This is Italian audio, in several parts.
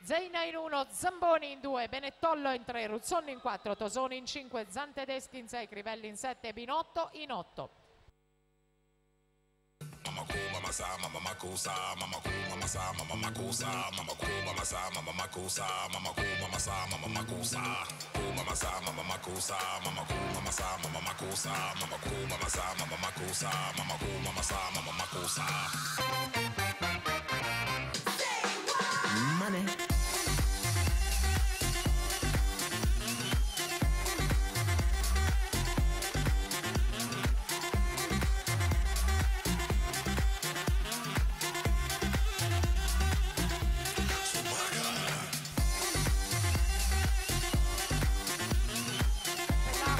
Zeina in 1, Zamboni in 2, Benettollo in 3, Ruzzoni in 4, Tosoni in 5, Zantedeschi in 6, Crivelli in 7, Binotto in 8. Mama cool, mama sa, mama makusa, mama cool, mama sa, mama makusa, mama cool, mama sa, mama makusa, mama cool, mama sa, mama makusa, cool, mama sa, mama makusa, mama cool, mama sa, mama makusa, mama cool, mama sa, mama makusa, mama cool, mama sa, mama makusa. Money.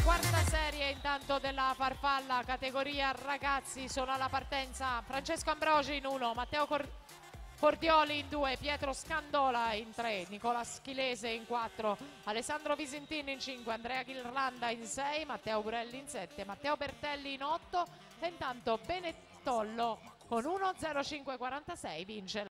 Quarta serie intanto della farfalla categoria ragazzi, sono alla partenza Francesco Ambrogi in 1, Matteo Cordioli in 2, Pietro Scandola in 3, Nicola Schilese in 4, Alessandro Visentini in 5, Andrea Ghirlanda in 6, Matteo Burelli in 7, Matteo Bertelli in 8 e intanto Benettollo con 1.05.46 vince